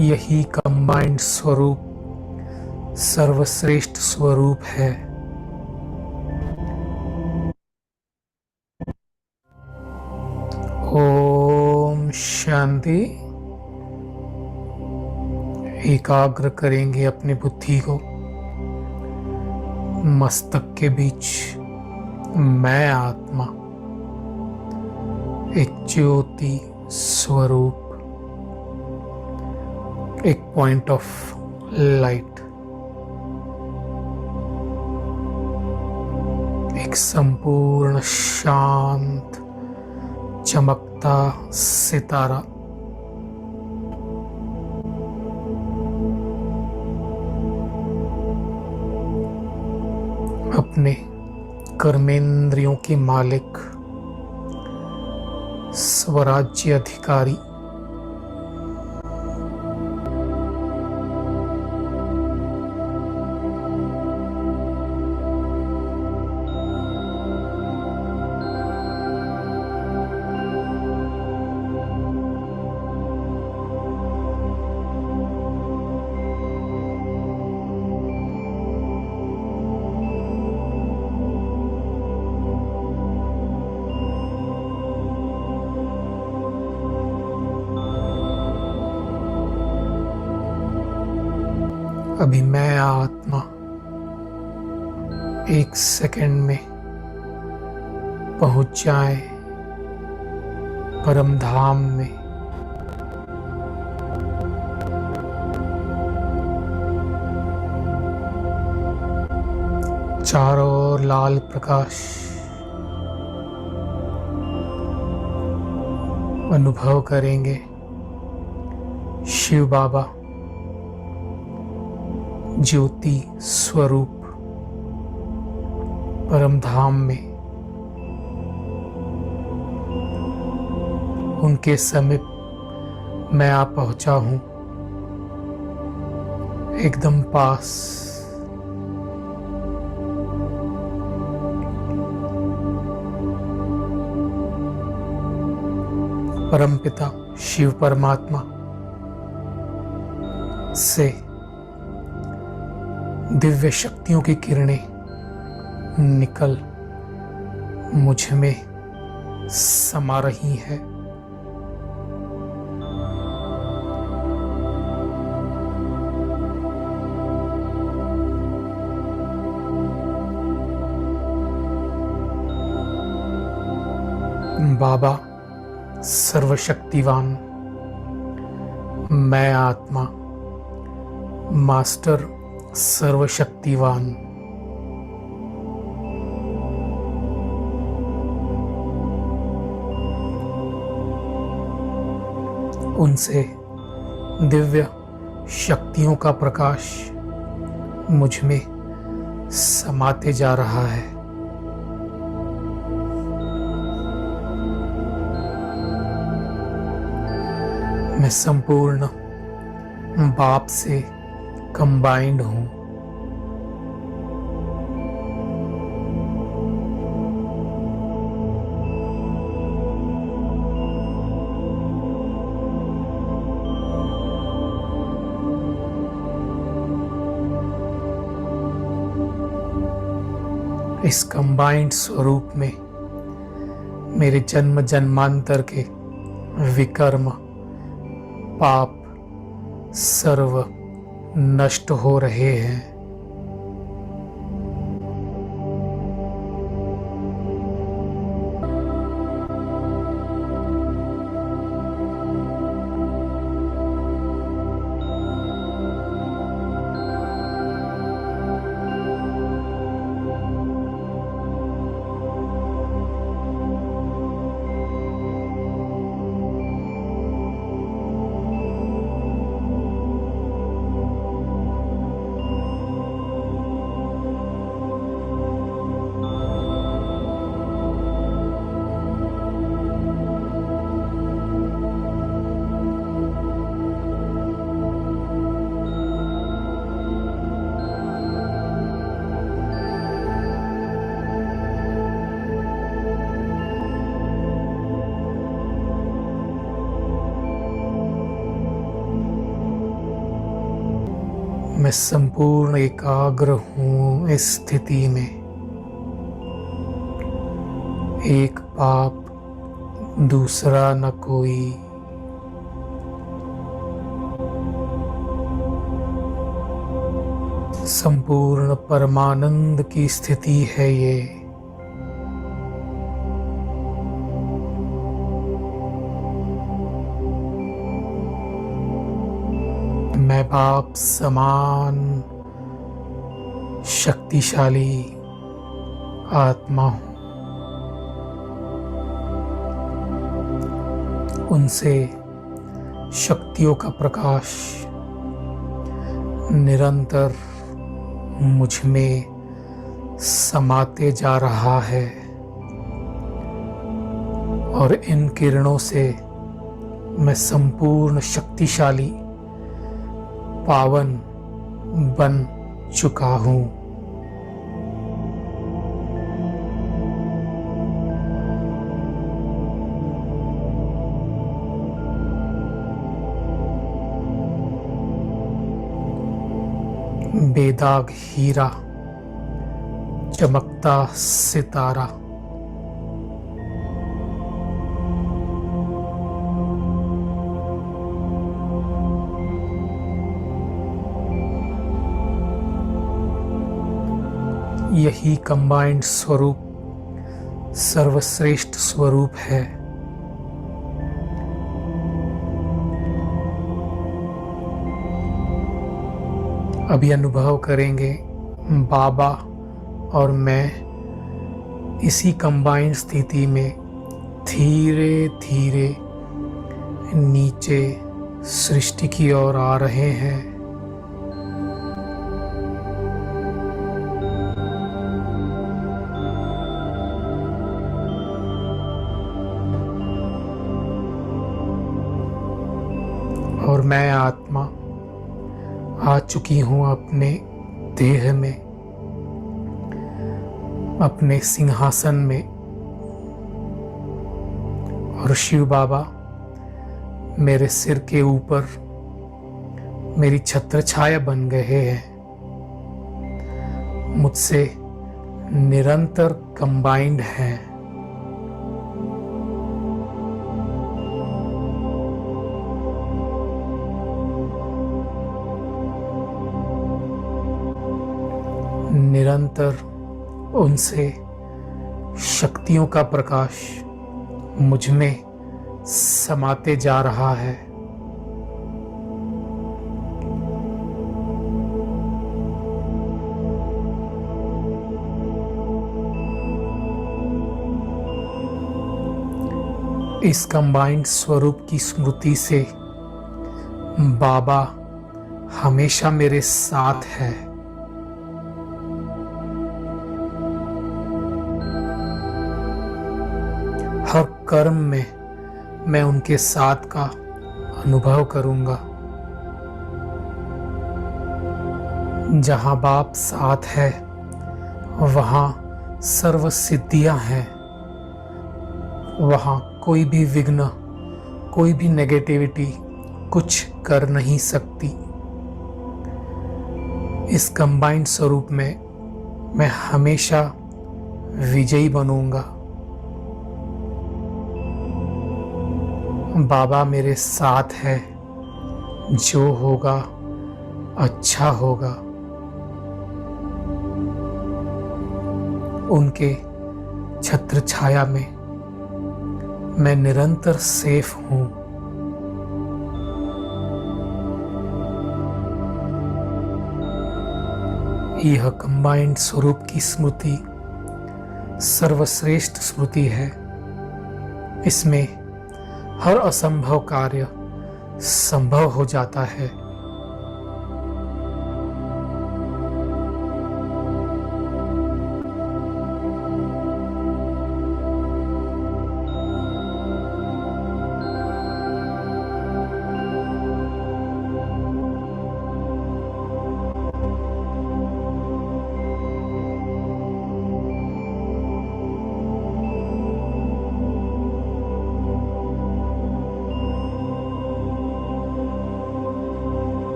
यही कंबाइंड स्वरूप सर्वश्रेष्ठ स्वरूप है। ओम शांति। एकाग्र करेंगे अपनी बुद्धि को मस्तक के बीच। मैं आत्मा एक ज्योति स्वरूप, एक पॉइंट ऑफ लाइट, एक संपूर्ण शांत चमकता सितारा। अपने कर्मेंद्रियों के मालिक, स्वराज्य अधिकारी, अभी मैं आत्मा एक सेकंड में पहुंच जाए परम धाम में। चारों ओर लाल प्रकाश अनुभव करेंगे। शिव बाबा ज्योति स्वरूप परम धाम में उनके समीप मैं आ पहुंचा हूं, एकदम पास। परमपिता शिव परमात्मा से दिव्य शक्तियों की किरणें निकल मुझ में समा रही है। बाबा सर्वशक्तिवान, मैं आत्मा मास्टर सर्वशक्तिवान, उनसे दिव्य शक्तियों का प्रकाश मुझ में समाते जा रहा है। मैं संपूर्ण बाप से कंबाइंड हूं। इस कंबाइंड स्वरूप में मेरे जन्म जन्मांतर के विकर्म पाप सर्व नष्ट हो रहे हैं। मैं संपूर्ण एकाग्र हूं इस स्थिति में। एक पाप दूसरा न कोई। संपूर्ण परमानंद की स्थिति है ये। मैं बाप समान शक्तिशाली आत्मा हूं। उनसे शक्तियों का प्रकाश निरंतर मुझ में समाते जा रहा है और इन किरणों से मैं संपूर्ण शक्तिशाली पावन बन चुका हूं। बेदाग हीरा, चमकता सितारा। यही कंबाइंड स्वरूप सर्वश्रेष्ठ स्वरूप है। अभी अनुभव करेंगे बाबा और मैं इसी कंबाइंड स्थिति में धीरे धीरे नीचे सृष्टि की ओर आ रहे हैं। और मैं आत्मा आ चुकी हूं अपने देह में, अपने सिंहासन में। और शिव बाबा मेरे सिर के ऊपर मेरी छत्र छाया बन गए हैं। मुझसे निरंतर कंबाइंड हैं। निरंतर उनसे शक्तियों का प्रकाश मुझ में समाते जा रहा है। इस कंबाइंड स्वरूप की स्मृति से बाबा हमेशा मेरे साथ है। हर कर्म में मैं उनके साथ का अनुभव करूंगा। जहां बाप साथ है वहां सर्व सिद्धियां हैं। वहां कोई भी विघ्न, कोई भी नेगेटिविटी कुछ कर नहीं सकती। इस कंबाइंड स्वरूप में मैं हमेशा विजयी बनूंगा। बाबा मेरे साथ है। जो होगा अच्छा होगा। उनके छत्र छाया में मैं निरंतर सेफ हूं। यह कंबाइंड स्वरूप की स्मृति सर्वश्रेष्ठ स्मृति है। इसमें हर असंभव कार्य संभव हो जाता है।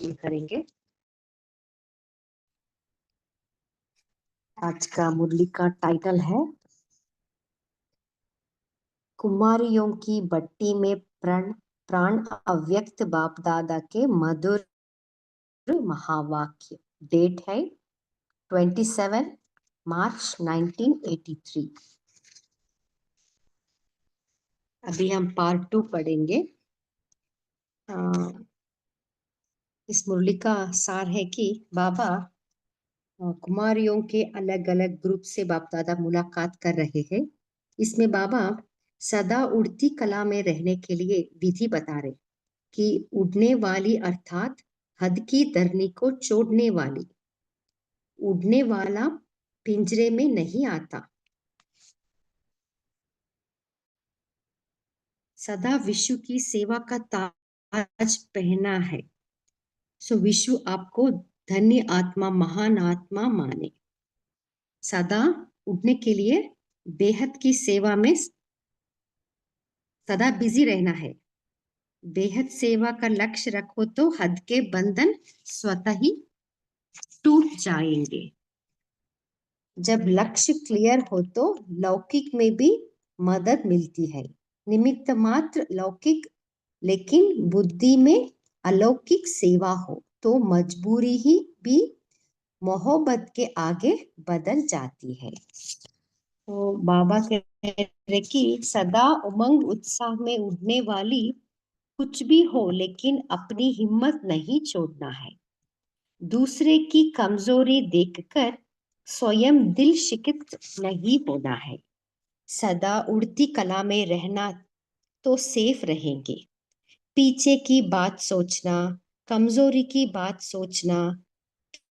चैंटिंग करेंगे। आज का मुरली का टाइटल है कुमारियों की भट्टी में प्राण प्राण अव्यक्त बाप दादा के मधुर महावाक्य। डेट है 27 मार्च 1983। अभी हम पार्ट 2 पढ़ेंगे। इस मुरली का सार है कि बाबा कुमारियों के अलग अलग ग्रुप से बाप दादा मुलाकात कर रहे हैं। इसमें बाबा सदा उड़ती कला में रहने के लिए विधि बता रहे कि उड़ने वाली अर्थात हद की धरनी को छोड़ने वाली। उड़ने वाला पिंजरे में नहीं आता, सदा विश्व की सेवा का ताज पहना है। सो विश्व आपको धन्य आत्मा महान आत्मा माने। सदा उड़ने के लिए बेहद की सेवा में सदा बिजी रहना है। बेहद सेवा का लक्ष्य रखो तो हद के बंधन स्वतः ही टूट जाएंगे। जब लक्ष्य क्लियर हो तो लौकिक में भी मदद मिलती है। निमित्त मात्र लौकिक, लेकिन बुद्धि में अलौकिक सेवा हो तो मजबूरी ही भी मोहब्बत के आगे बदल जाती है। तो बाबा कह रहे कि सदा उमंग उत्साह में उड़ने वाली कुछ भी हो लेकिन अपनी हिम्मत नहीं छोड़ना है। दूसरे की कमजोरी देखकर स्वयं दिल शिकित नहीं होना है। सदा उड़ती कला में रहना तो सेफ रहेंगे। पीछे की बात सोचना, कमजोरी की बात सोचना,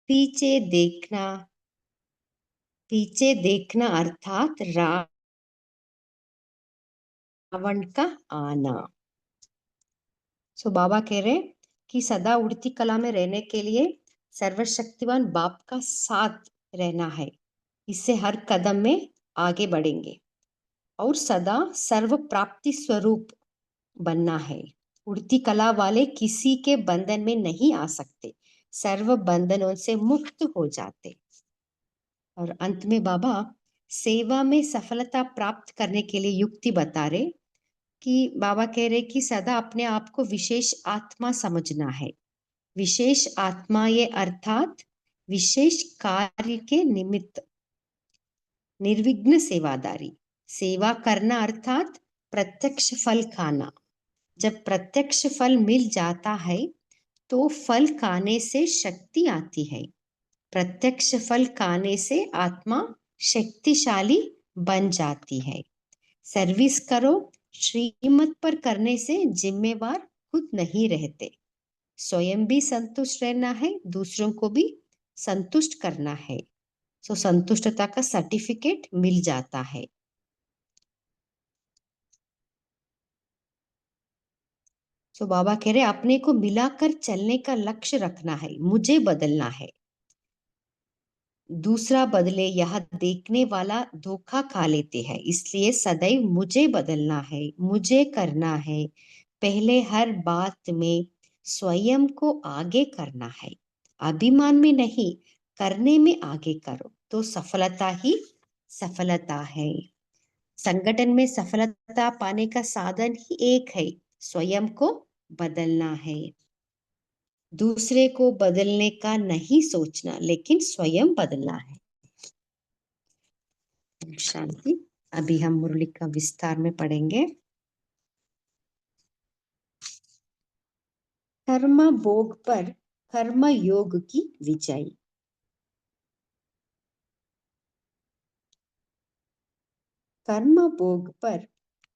पीछे देखना अर्थात रावण का आना। सो बाबा कह रहे कि सदा उड़ती कला में रहने के लिए सर्वशक्तिवान बाप का साथ रहना है। इससे हर कदम में आगे बढ़ेंगे और सदा सर्व प्राप्ति स्वरूप बनना है। उड़ती कला वाले किसी के बंधन में नहीं आ सकते, सर्व बंधनों से मुक्त हो जाते। और अंत में बाबा सेवा में सफलता प्राप्त करने के लिए युक्ति बता रहे कि बाबा कह रहे कि सदा अपने आप को विशेष आत्मा समझना है। विशेष आत्मा ये अर्थात विशेष कार्य के निमित्त निर्विघ्न सेवादारी। सेवा करना अर्थात प्रत्यक्ष फल खाना। जब प्रत्यक्ष फल मिल जाता है तो फल खाने से शक्ति आती है। प्रत्यक्ष फल खाने से आत्मा शक्तिशाली बन जाती है। सर्विस करो, श्रीमत पर करने से जिम्मेवार खुद नहीं रहते। स्वयं भी संतुष्ट रहना है, दूसरों को भी संतुष्ट करना है। सो संतुष्टता का सर्टिफिकेट मिल जाता है। सो बाबा कह रहे अपने को मिलाकर चलने का लक्ष्य रखना है। मुझे बदलना है, दूसरा बदले यह देखने वाला धोखा खा लेते हैं। इसलिए सदैव मुझे बदलना है, मुझे करना है। पहले हर बात में स्वयं को आगे करना है। अभिमान में नहीं, करने में आगे करो तो सफलता ही सफलता है। संगठन में सफलता पाने का साधन ही एक है, स्वयं को बदलना है। दूसरे को बदलने का नहीं सोचना, लेकिन स्वयं बदलना है। शांति। अभी हम मुरली का विस्तार में पढ़ेंगे। कर्म भोग पर कर्म योग की विजय। कर्म भोग पर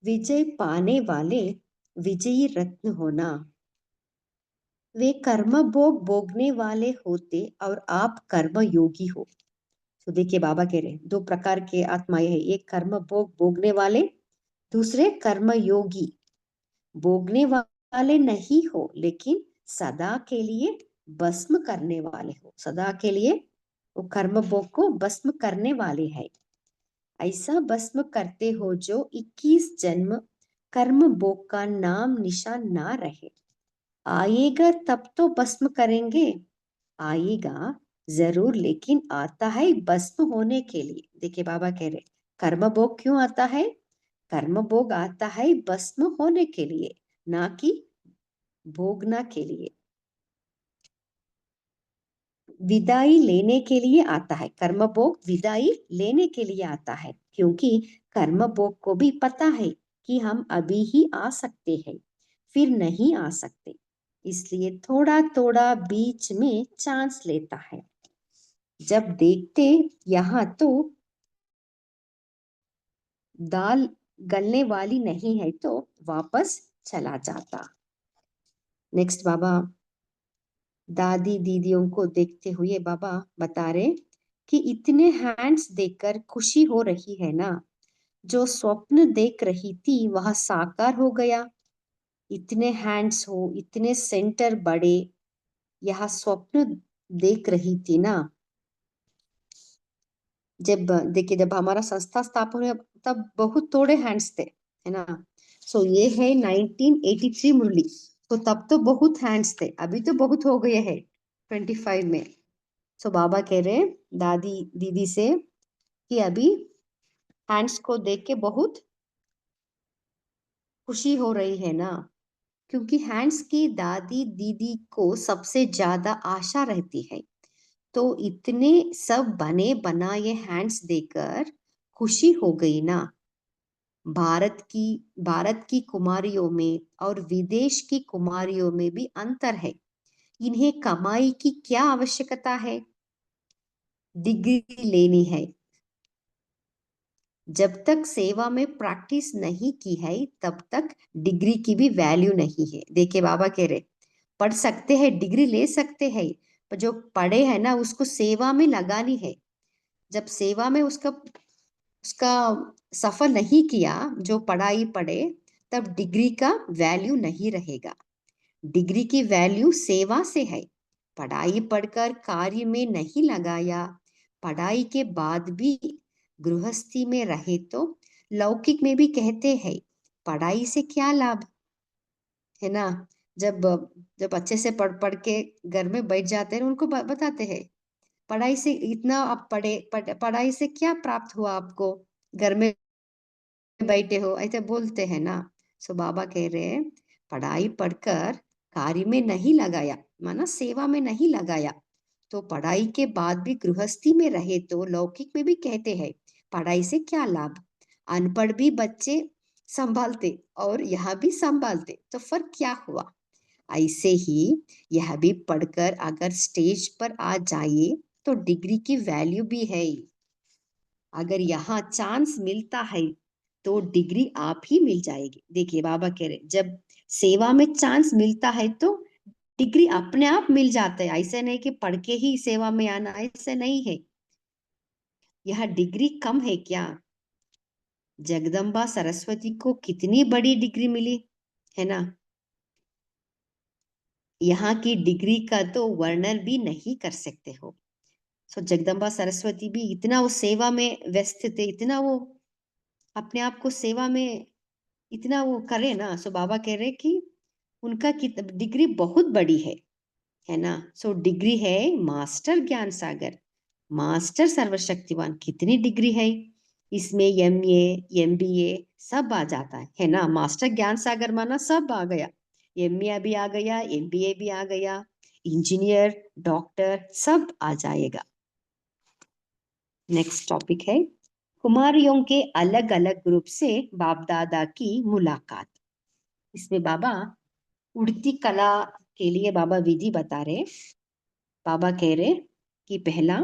विजय पाने वाले विजयी रत्न होना। वे कर्म भोग भोगने वाले होते और आप कर्म योगी हो। तो देखिए बाबा कह रहे दो प्रकार के आत्माएं हैं, एक कर्म भोग भोगने वाले, दूसरे कर्म योगी। भोगने वाले नहीं हो लेकिन सदा के लिए भस्म करने वाले हो। सदा के लिए वो कर्म भोग को भस्म करने वाले हैं। ऐसा भस्म करते हो जो 21 जन्म कर्म भोग का नाम निशान ना रहे। आएगा तब तो भस्म करेंगे, आएगा जरूर, लेकिन आता है भस्म होने के लिए। देखिए बाबा कह रहे कर्म भोग क्यों आता है? कर्म भोग आता है भस्म होने के लिए, ना कि भोगना के लिए। विदाई लेने के लिए आता है, कर्म भोग विदाई लेने के लिए आता है, क्योंकि कर्म भोग को भी पता है कि हम अभी ही आ सकते हैं, फिर नहीं आ सकते, इसलिए थोड़ा थोड़ा बीच में चांस लेता है। जब देखते यहाँ तो दाल गलने वाली नहीं है तो वापस चला जाता। नेक्स्ट बाबा दादी दीदियों को देखते हुए बाबा बता रहे कि इतने हैंड्स देखकर खुशी हो रही है ना, जो स्वप्न देख रही थी वह साकार हो गया। इतने हैंड्स हो, इतने सेंटर बड़े, यह स्वप्न देख रही थी ना। जब देखिए जब हमारा संस्था स्थापन हुआ तब बहुत थोड़े हैंड्स थे, है ना। सो ये है 1983 मुरली, तो तब तो बहुत हैंड्स थे, अभी तो बहुत हो गए हैं 25 में। सो बाबा कह रहे दादी दीदी से कि अभी हैंड्स को देख के बहुत खुशी हो रही है ना, क्योंकि हैंड्स की दादी दीदी को सबसे ज्यादा आशा रहती है। तो इतने सब बने बनाए हैंड्स देकर खुशी हो गई ना। भारत की कुमारियों में और विदेश की कुमारियों में भी अंतर है। इन्हें कमाई की क्या आवश्यकता है, डिग्री लेनी है। जब तक सेवा में प्रैक्टिस नहीं की है तब तक डिग्री की भी वैल्यू नहीं है। देखिए बाबा कह रहे पढ़ सकते हैं, डिग्री ले सकते हैं, पर जो पढ़े है ना उसको सेवा में लगानी है। जब सेवा में उसका उसका सफल नहीं किया, जो पढ़ाई पढ़े, तब डिग्री का वैल्यू नहीं रहेगा। डिग्री की वैल्यू सेवा से है। पढ़ाई पढ़कर कार्य में नहीं लगाया, पढ़ाई के बाद भी गृहस्थी में रहे तो लौकिक में भी कहते हैं पढ़ाई से क्या लाभ, है ना। जब जब अच्छे से पढ़ पढ़ के घर में बैठ जाते हैं उनको बताते हैं पढ़ाई से इतना आप पढ़ाई से क्या प्राप्त हुआ आपको, घर में बैठे हो, ऐसे बोलते हैं ना। सो बाबा कह रहे हैं पढ़ाई पढ़कर कार्य में नहीं लगाया, माना सेवा में नहीं लगाया, तो पढ़ाई के बाद भी गृहस्थी में रहे तो लौकिक में भी कहते हैं पढ़ाई से क्या लाभ। अनपढ़ भी बच्चे संभालते और यहाँ भी संभालते, तो फर्क क्या हुआ। ऐसे ही यह भी पढ़कर अगर स्टेज पर आ जाए तो डिग्री की वैल्यू भी है। अगर यहाँ चांस मिलता है तो डिग्री आप ही मिल जाएगी। देखिए बाबा कह रहे जब सेवा में चांस मिलता है तो डिग्री अपने आप मिल जाता है। ऐसे नहीं कि पढ़ के ही सेवा में आना, ऐसे नहीं है। यह डिग्री कम है क्या? जगदम्बा सरस्वती को कितनी बड़ी डिग्री मिली, है ना। यहाँ की डिग्री का तो वर्णन भी नहीं कर सकते हो। सो जगदम्बा सरस्वती भी इतना वो सेवा में व्यस्त थे, इतना वो अपने आप को सेवा में इतना वो करे ना। सो बाबा कह रहे कि उनका डिग्री बहुत बड़ी है ना। सो डिग्री है मास्टर ज्ञान सागर, मास्टर सर्वशक्तिवान, कितनी डिग्री है इसमें, MA MBA सब आ जाता है ना। मास्टर ज्ञान सागर माना सब आ गया, MA भी आ गया, MBA भी आ गया, इंजीनियर डॉक्टर सब आ जाएगा। नेक्स्ट टॉपिक है कुमारियों के अलग अलग ग्रुप से बाप दादा की मुलाकात। इसमें बाबा उड़ती कला के लिए बाबा विधि बता रहे। बाबा कह रहे कि पहला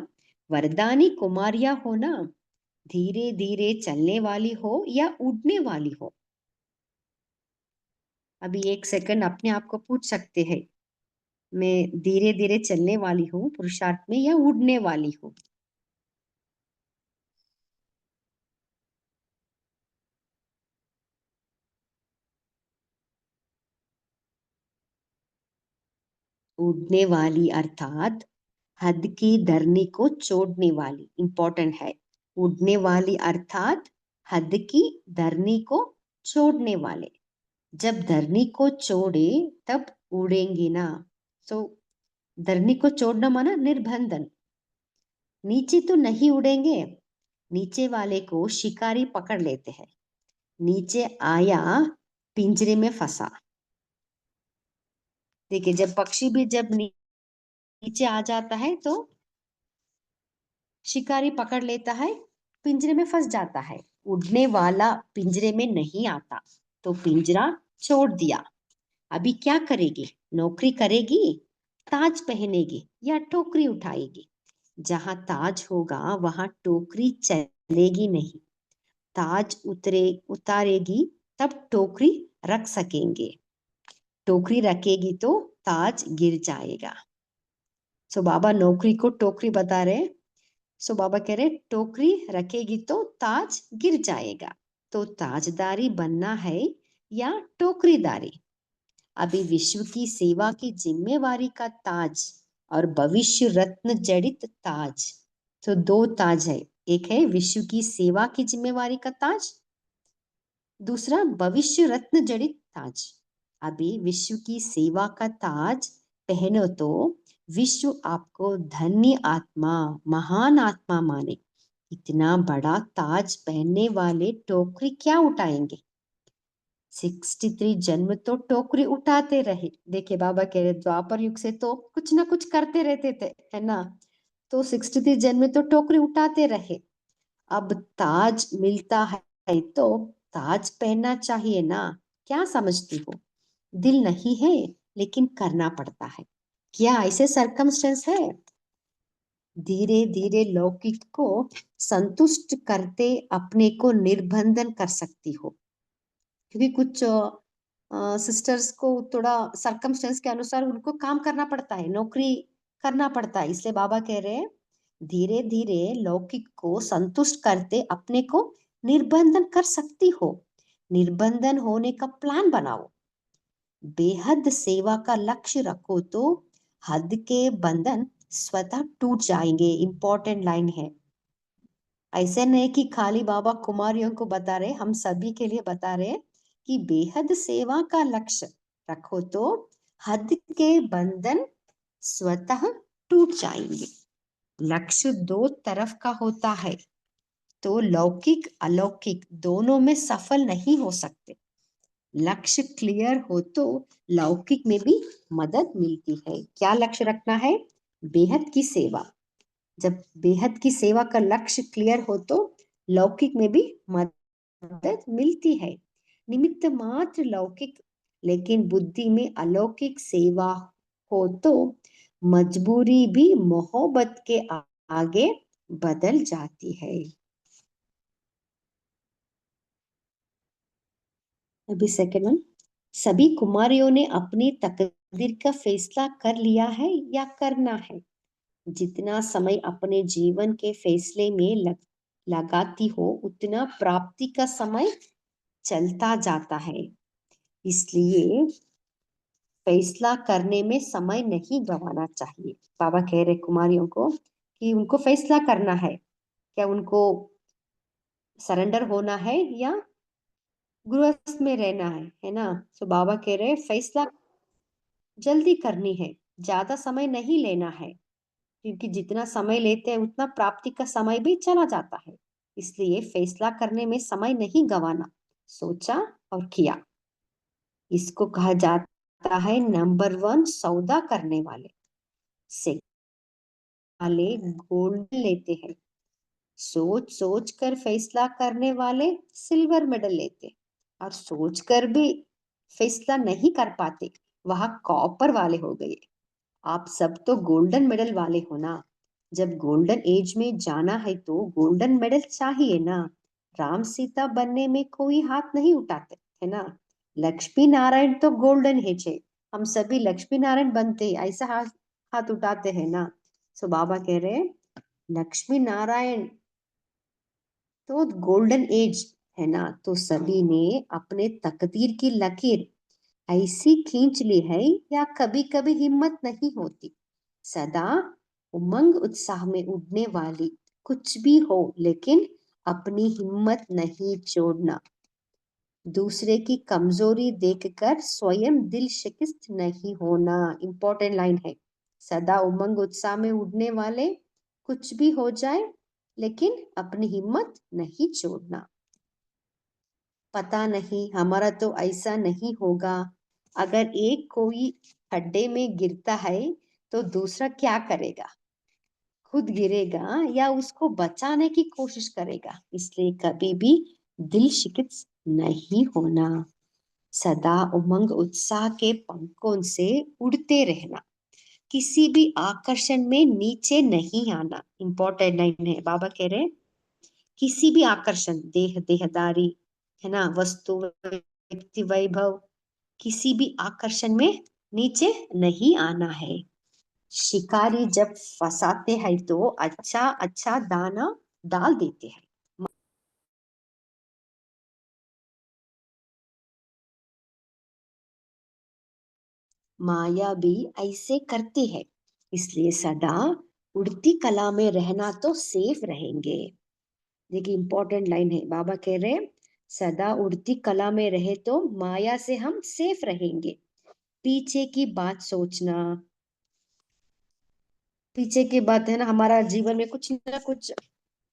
वरदानी कुमारियां हो ना, धीरे धीरे चलने वाली हो या उड़ने वाली हो। अभी एक सेकंड अपने आप को पूछ सकते हैं, मैं धीरे धीरे चलने वाली हूँ पुरुषार्थ में या उड़ने वाली हूँ। उड़ने वाली अर्थात हद की धरनी को छोड़ने वाली, इंपॉर्टेंट है। उड़ने वाली अर्थात हद की धरनी को छोड़ने वाले। जब धरनी को छोड़े तब उड़ेंगी ना। तो धरनी को छोड़ना माना निर्बंधन। नीचे तो नहीं उड़ेंगे, नीचे वाले को शिकारी पकड़ लेते हैं। नीचे आया, पिंजरे में फंसा। देखिए, जब पक्षी भी जब नीचे आ जाता है तो शिकारी पकड़ लेता है, पिंजरे में फंस जाता है। उड़ने वाला पिंजरे में नहीं आता, तो पिंजरा छोड़ दिया। अभी क्या करेगी? नौकरी करेगी, ताज पहनेगी या टोकरी उठाएगी? जहां ताज होगा वहां टोकरी चलेगी नहीं। ताज उतारेगी तब टोकरी रख सकेंगे। टोकरी रखेगी तो ताज गिर जाएगा। सो बाबा नौकरी को टोकरी बता रहे। सो बाबा कह रहे टोकरी रखेगी तो ताज गिर जाएगा। तो ताजदारी बनना है या टोकरीदारी? अभी विश्व की सेवा की जिम्मेवारी का ताज और भविष्य रत्न जड़ित ताज। तो दो ताज है, एक है विश्व की सेवा की जिम्मेवारी का ताज, दूसरा भविष्य रत्न जड़ित ताज। अभी विश्व की सेवा का ताज पहनो तो विश्व आपको धन्य आत्मा, महान आत्मा माने। इतना बड़ा ताज पहनने वाले टोकरी क्या उठाएंगे? 63 जन्म तो टोकरी उठाते रहे। देखिए बाबा कह रहे द्वापर युग से तो कुछ ना कुछ करते रहते थे, है ना। तो 63 जन्म तो टोकरी उठाते रहे। अब ताज मिलता है तो ताज पहनना चाहिए ना। क्या समझती हो? दिल नहीं है लेकिन करना पड़ता है। क्या ऐसे सरकमस्टेंस है? धीरे धीरे लौकिक को संतुष्ट करते अपने को निर्बंधन कर सकती हो। क्योंकि कुछ सिस्टर्स को थोड़ा सरकमस्टेंस के अनुसार उनको काम करना पड़ता है, नौकरी करना पड़ता है। इसलिए बाबा कह रहे हैं धीरे धीरे लौकिक को संतुष्ट करते अपने को निर्बंधन कर सकती हो। निर्बंधन होने का प्लान बनाओ। बेहद सेवा का लक्ष्य रखो तो हद के बंधन स्वतः टूट जाएंगे। इंपॉर्टेंट लाइन है। ऐसे नहीं कि खाली बाबा कुमारियों को बता रहे, हम सभी के लिए बता रहे कि बेहद सेवा का लक्ष्य रखो तो हद के बंधन स्वतः टूट जाएंगे। लक्ष्य दो तरफ का होता है तो लौकिक अलौकिक दोनों में सफल नहीं हो सकते। लक्ष्य क्लियर हो तो लौकिक में भी मदद मिलती है। क्या लक्ष्य रखना है? बेहद की सेवा। जब बेहद की सेवा का लक्ष्य क्लियर हो तो लौकिक में भी मदद मिलती है। निमित्त मात्र लौकिक, लेकिन बुद्धि में अलौकिक सेवा हो तो मजबूरी भी मोहब्बत के आगे बदल जाती है। अभी सेकंड वन, सभी कुमारियों ने अपनी तकदीर का फैसला कर लिया है या करना है? जितना समय अपने जीवन के फैसले में लगाती हो उतना प्राप्ति का समय चलता जाता है। इसलिए फैसला करने में समय नहीं गंवाना चाहिए। बाबा कह रहे कुमारियों को कि उनको फैसला करना है, क्या उनको सरेंडर होना है या गृहस्थ में रहना है ना। तो बाबा कह रहे फैसला जल्दी करनी है, ज्यादा समय नहीं लेना है। क्योंकि जितना समय लेते हैं उतना प्राप्ति का समय भी चला जाता है। इसलिए फैसला करने में समय नहीं गंवाना। सोचा और किया, इसको कहा जाता है नंबर 1 सौदा करने वाले। से वाले गोल्ड लेते हैं, सोच सोच कर फैसला करने वाले सिल्वर मेडल लेते, और सोच कर भी फैसला नहीं कर पाते वहां कॉपर वाले हो गए। आप सब तो गोल्डन मेडल वाले हो ना। जब गोल्डन एज में जाना है तो गोल्डन मेडल चाहिए ना। राम सीता बनने में कोई हाथ नहीं उठाते, है ना। लक्ष्मी नारायण तो गोल्डन एज है, हम सभी लक्ष्मी नारायण बनते ऐसा हाथ हाथ उठाते हैं ना। सो बाबा कह रहे हैं लक्ष्मी नारायण तो गोल्डन एज है ना। तो सभी ने अपने तकदीर की लकीर ऐसी खींच ली है या कभी कभी हिम्मत नहीं होती। सदा उमंग उत्साह में उड़ने वाली, कुछ भी हो लेकिन अपनी हिम्मत नहीं छोड़ना। दूसरे की कमजोरी देखकर स्वयं दिल शिकस्त नहीं होना। इंपॉर्टेंट लाइन है। सदा उमंग उत्साह में उड़ने वाले कुछ भी हो जाए लेकिन अपनी हिम्मत नहीं छोड़ना। पता नहीं हमारा तो ऐसा नहीं होगा। अगर एक कोई खड्डे में गिरता है तो दूसरा क्या करेगा? खुद गिरेगा या उसको बचाने की कोशिश करेगा। इसलिए कभी भी दिल शिकस्त नहीं होना। सदा उमंग उत्साह के पंखों से उड़ते रहना। किसी भी आकर्षण में नीचे नहीं आना। इंपॉर्टेंट लाइन है। बाबा कह रहे किसी भी आकर्षण, देहदारी है ना, वस्तु, व्यक्ति, वैभव, किसी भी आकर्षण में नीचे नहीं आना है। शिकारी जब फंसाते हैं तो अच्छा अच्छा दाना डाल देते हैं। माया भी ऐसे करती है। इसलिए सदा उड़ती कला में रहना तो सेफ रहेंगे। देखिए इंपॉर्टेंट लाइन है। बाबा कह रहे हैं सदा उड़ती कला में रहे तो माया से हम सेफ रहेंगे। पीछे की बात सोचना, पीछे की बात है ना, हमारा जीवन में कुछ ना कुछ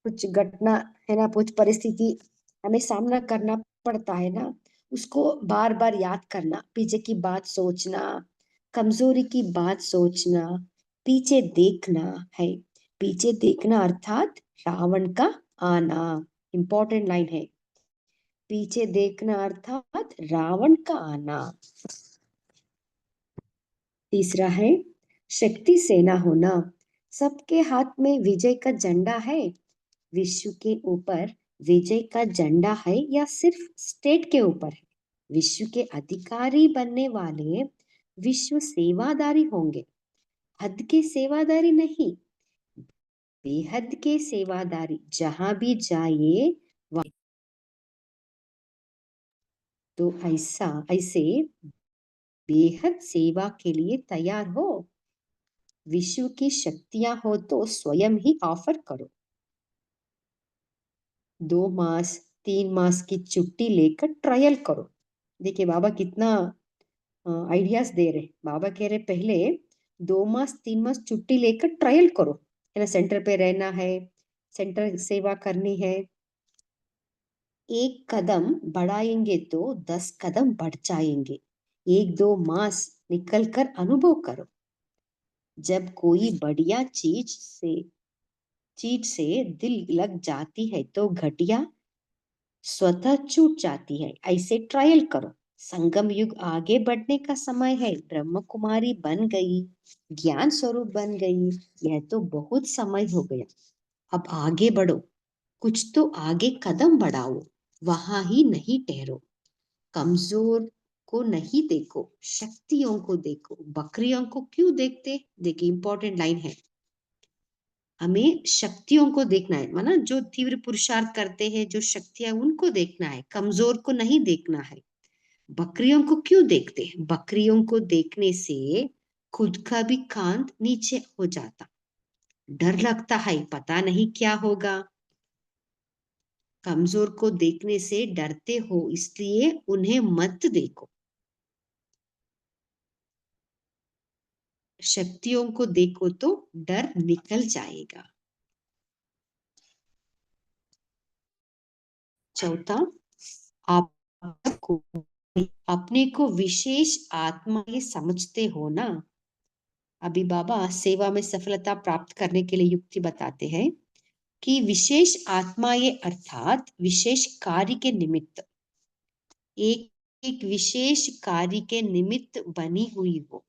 कुछ घटना है ना, कुछ परिस्थिति हमें सामना करना पड़ता है ना, उसको बार बार याद करना, पीछे की बात सोचना, कमजोरी की बात सोचना, पीछे देखना है। पीछे देखना अर्थात रावण का आना। इंपॉर्टेंट लाइन है। पीछे देखना अर्थात रावण का आना। तीसरा है शक्ति सेना होना। सबके हाथ में विजय का झंडा है। विश्व के ऊपर विजय का झंडा है या सिर्फ स्टेट के ऊपर है? विश्व के अधिकारी बनने वाले विश्व सेवादारी होंगे। हद के सेवादारी नहीं, बेहद के सेवादारी। जहां भी जाइए वहां तो ऐसे बेहद सेवा के लिए तैयार हो। विश्व की शक्तियां हो तो स्वयं ही ऑफर करो। 2 मास 3 मास की छुट्टी लेकर ट्रायल करो। देखिए बाबा कितना आइडियाज दे रहे। बाबा कह रहे पहले 2 मास 3 मास छुट्टी लेकर ट्रायल करो, है ना, सेंटर पे रहना है, सेंटर सेवा करनी है। एक कदम बढ़ाएंगे तो 10 कदम बढ़ जाएंगे। 1-2 मास निकल कर अनुभव करो। जब कोई बढ़िया चीज से दिल लग जाती है तो घटिया स्वतः छूट जाती है। ऐसे ट्रायल करो। संगम युग आगे बढ़ने का समय है। ब्रह्म कुमारी बन गई, ज्ञान स्वरूप बन गई, यह तो बहुत समय हो गया। अब आगे बढ़ो, कुछ तो आगे कदम बढ़ाओ, वहां ही नहीं ठहरो। कमजोर को नहीं देखो, शक्तियों को देखो। बकरियों को क्यों देखते? देखिए इंपॉर्टेंट लाइन है। हमें शक्तियों को देखना है, माना जो तीव्र पुरुषार्थ करते हैं, जो शक्तियां, उनको देखना है, कमजोर को नहीं देखना है। बकरियों को क्यों देखते हैं? बकरियों को देखने से खुद का भी कांध नीचे हो जाता, डर लगता है, पता नहीं क्या होगा। कमजोर को देखने से डरते हो, इसलिए उन्हें मत देखो। शक्तियों को देखो तो डर निकल जाएगा। चौथा, आपको अपने को विशेष आत्मा ये समझते हो ना। अभी बाबा सेवा में सफलता प्राप्त करने के लिए युक्ति बताते हैं कि विशेष आत्मा ये अर्थात विशेष कार्य के निमित्त, एक एक विशेष कार्य के निमित्त बनी हुई हो।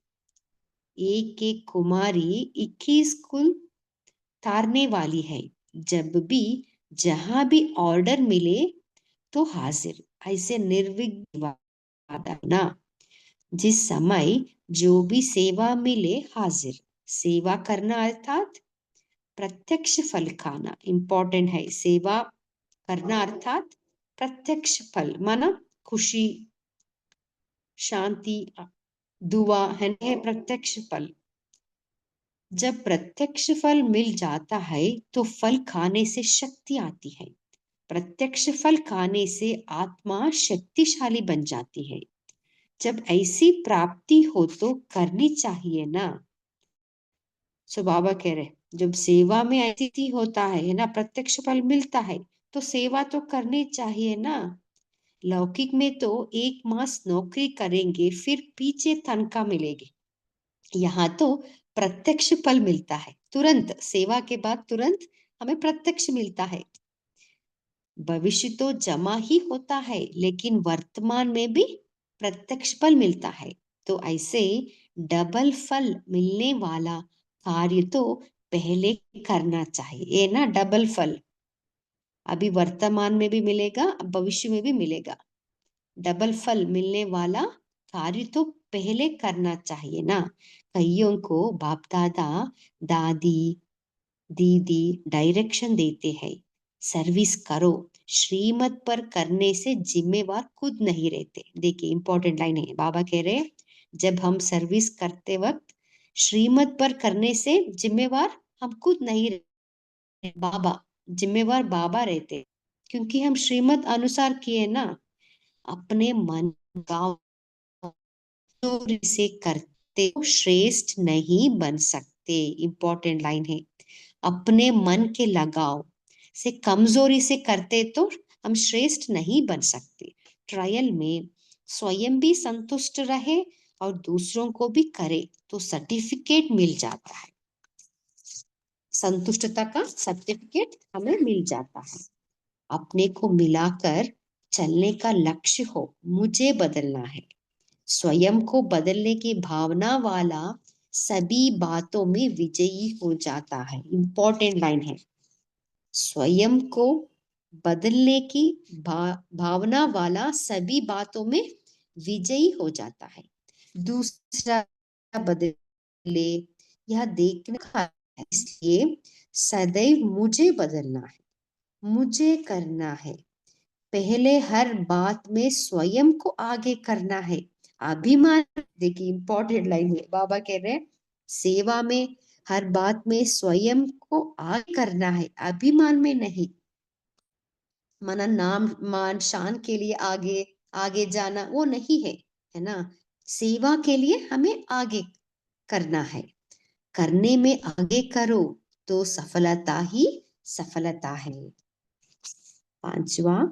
एक एक कुमारी 21 कुल तारने वाली है। जब भी जहां भी ऑर्डर मिले तो हाजिर, ऐसे निर्विघ्न ना। जिस समय जो भी सेवा मिले हाजिर। सेवा करना अर्थात प्रत्यक्ष फल खाना। इंपॉर्टेंट है। सेवा करना अर्थात प्रत्यक्ष फल, माना खुशी, शांति, दुआ है प्रत्यक्ष फल। जब प्रत्यक्ष फल मिल जाता है तो फल खाने से शक्ति आती है। प्रत्यक्ष फल खाने से आत्मा शक्तिशाली बन जाती है। जब ऐसी प्राप्ति हो तो करनी चाहिए ना। सो बाबा कह रहे जब सेवा में ऐसी स्थिति होता है ना, प्रत्यक्ष फल मिलता है, तो सेवा तो करनी चाहिए ना। लौकिक में तो 1 मास नौकरी करेंगे फिर पीछे तनख्वाह मिलेगी। यहाँ तो प्रत्यक्ष फल मिलता है, तुरंत सेवा के बाद तुरंत हमें प्रत्यक्ष मिलता है। भविष्य तो जमा ही होता है, लेकिन वर्तमान में भी प्रत्यक्ष फल मिलता है। तो ऐसे डबल फल मिलने वाला कार्य तो पहले करना चाहिए। ये ना डबल फल अभी वर्तमान में भी मिलेगा, भविष्य में भी मिलेगा। डबल फल मिलने वाला कार्य तो पहले करना चाहिए ना। कईयों को बाप दादा दादी दीदी डायरेक्शन देते हैं, सर्विस करो, श्रीमत पर करने से जिम्मेवार खुद नहीं रहते। देखिए इंपॉर्टेंट लाइन है, बाबा कह रहे जब हम सर्विस करते वक्त श्रीमत पर करने से जिम्मेवार हम खुद नहीं रहते, बाबा जिम्मेवार बाबा रहते, क्योंकि हम श्रीमत अनुसार किए ना। अपने मन गाँव से करते तो श्रेष्ठ नहीं बन सकते। इंपॉर्टेंट लाइन है, अपने मन के लगाव से कमजोरी से करते तो हम श्रेष्ठ नहीं बन सकते। ट्रायल में स्वयं भी संतुष्ट रहे और दूसरों को भी करे तो सर्टिफिकेट मिल जाता है। संतुष्टता का सर्टिफिकेट हमें मिल जाता है। अपने को मिलाकर चलने का लक्ष्य हो, मुझे बदलना है। स्वयं को बदलने की भावना वाला सभी बातों में विजयी हो जाता है। इंपॉर्टेंट लाइन है, स्वयं को बदलने की भावना वाला सभी बातों में विजयी हो जाता है। दूसरा बदले यह देखने का है, इसलिए सदैव मुझे बदलना है, मुझे करना है। पहले हर बात में स्वयं को आगे करना है। अभिमान, देखिए इंपॉर्टेंट लाइन है, बाबा कह रहे हैं सेवा में हर बात में स्वयं को आगे करना है, अभिमान में नहीं। माना नाम मान शान के लिए आगे आगे जाना वो नहीं है, है ना। सेवा के लिए हमें आगे करना है, करने में आगे करो तो सफलता ही सफलता है। 5वां,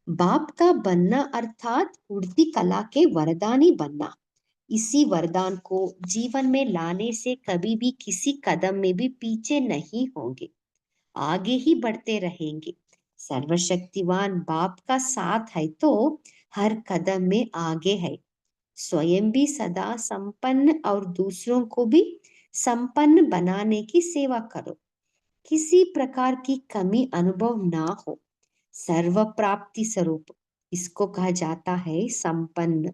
बाप का बनना अर्थात उड़ती कला के वरदानी बनना। इसी वरदान को जीवन में लाने से कभी भी किसी कदम में भी पीछे नहीं होंगे, आगे ही बढ़ते रहेंगे। सर्वशक्तिवान बाप का साथ है तो हर कदम में आगे है। स्वयं भी सदा संपन्न और दूसरों को भी संपन्न बनाने की सेवा करो। किसी प्रकार की कमी अनुभव ना हो। सर्व प्राप्ति स्वरूप, इसको कहा जाता है संपन्न।